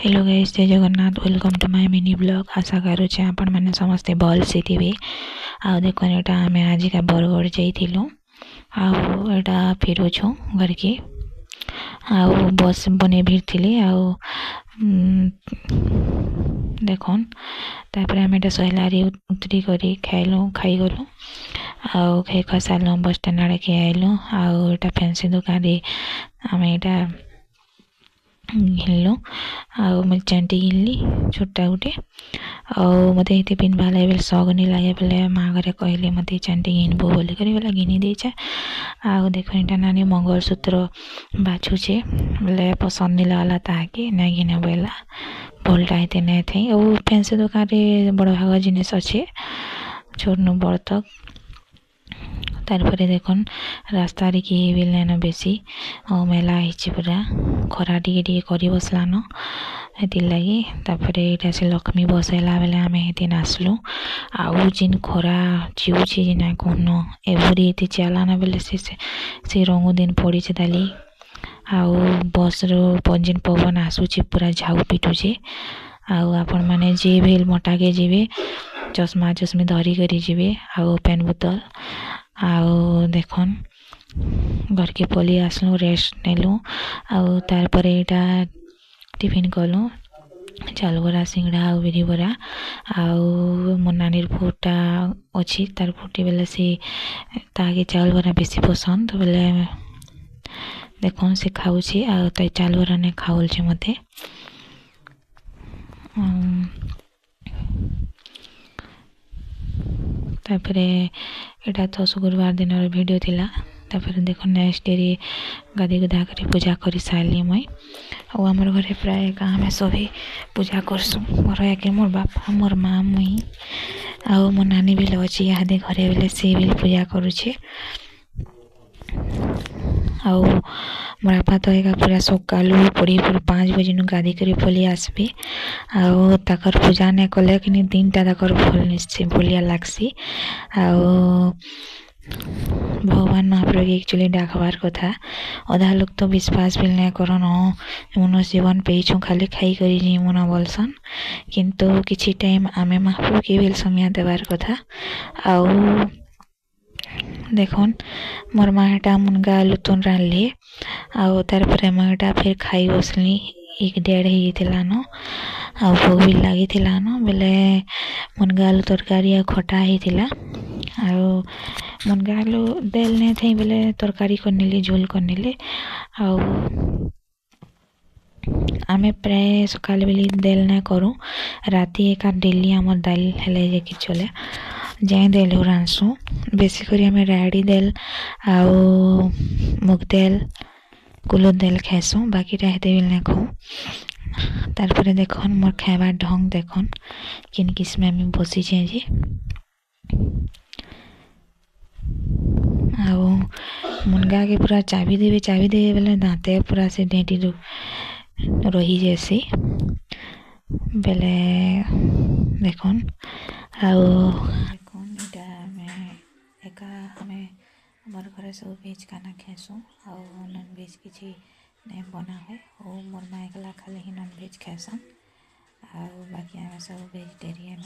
Hello guys, जय Jagannath. Welcome to my mini blog. आशा करुचे आपण मैंने समस्ते भल से थे। आ देखो यहाँ आम आज का बरगढ़ जाइलु आटा फेरुछु घर के बस बने भी थी देखन तापर आम एटा सहलारी उतरी कर खाईगलु खाई खा सारू बस स्टैंड आड़े के आइलु आटा फैंसी दुकान आम एटा घिनलु मिर्चाटी घिनली छोटा गोटे मत ये पिन्हवा लगे बेले सग नहीं लगे बेले माँ घरे कहले मत चांटी घिनबू बोल कर घिनी देचे। देख यहाँ नानी मंगलसूत्र बाछुचे बोले पसंद नहीं लगला ताकि ना घिने बोला भलटा हेते नहीं थे फैंसी दुकान बड़ भाग जिनिस अच्छे छोटनु बड़ तक। तारपरे देखन रास्तार किए भी नाइन बेसी मेला है पूरा खरा टी कर बसलान हेतिर लगी यहाँ से लक्ष्मी बस है बेले आम हेती आसलु आउ जिन खरा चिउची जिना कहन एवरी ये चलाना बेले से रंग दिन पड़ी दाली आउ बस जिन पवन आसूची पूरा झाऊ पिटुचे आपण मैंने जे भी मोटा के जी चश्मा चश्मी धरी कर जी आउ पेन बोतल देखन घर के पली आसलु रेस्ट नेलु तार यहाँ टिफिन कलु चाउल बरा सिंगड़ा आ बिरी बरा मो नानी फुटा अच्छी तार फुटी बेले से ताकि चाउल बरा बेसी पसंद बेले देखन से खाऊची चाउल बरा ने खाऊल मते तापरे एटा तो शुक्रवार दिन वीडियो थिला। तापर देख नेक्स्ट डे गाधी गुधा कर पूजा कर सारे मुई आमर घरे प्राय आम सभी पूजा करसु मोर आगे मोर बापा मोर माँ मुई मो नानी भी अच्छी यहाँ घरे बेले सी भी पूजा करुचे मोर बापा तो एक पूरा सकालू पड़ी 5 बजे गाधी कर पलि आसबे आकर पूजा नहीं कले कि दिन टा भल निश्चय भलिया लगसी भगवान महाप्रभु के एक्चुअली डाकबार कथा अधा लोग तो विश्वास भी नहीं करन मन जीवन पेचु खाली खाई कर मन बोलसन किंतु किछि टाइम आमे महाप्रभु के भी समय देवार कथा देखन मोर माँ एटा मुनगा लुतुन रानली तार मुझे फिर खाई बसली 1:30 न भोग भी लगी न बेले मुनगा आलू तरकारी आ खटा होता मुनगा आलू देल नहीं थे बेले तरकारी करनेली झोल करनेली आमे प्राय सकाल बेली देल ना करूँ राति एका डेली आम दाल हेले कि चले जाए देल रांधसु बेसी करी आमे राड़ी देल मुग देल कुलो देल खाइसु बाकी हेते भी ना खाऊँ। तारपरे देखन मोर खाइबार ढंग देखन किन किस्म में बसी जे मुनगा के पूरा चाबी देवे बेले दाँते पूरा से डेटी रही जैसी बेले देखन एका हमें मोर घर सब वेज खाना खाइसु नॉन वेज किसी नहीं बना है मोर माँ एकला खाली ही नॉन वेज खाइसन बाकी आम सब वेजिटेरियन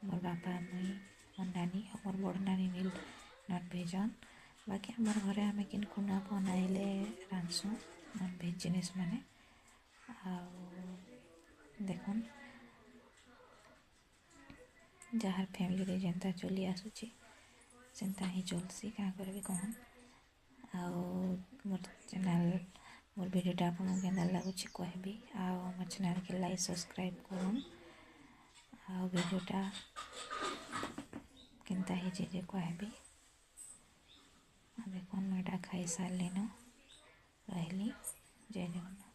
मोर बापा मुई मोर नानी मोर बड़ नानी भी नॉन वेजन बाकी आमर घरे आम कि कुना बनाइले रांधसु नॉन वेज जिनिस माने देखन जार फैमिली रे जेंता चली आसुची सेंता ही चलसी क्या करबी कहन मोर चैनल मोर वीडियोटा आपको केना लगुची कहबी मोर चैनल के लाइक सब्सक्राइब करन वीडियोटा केनता ही जे कहबी देखन मैं खाई सारे न रही जय जगन्नाथ।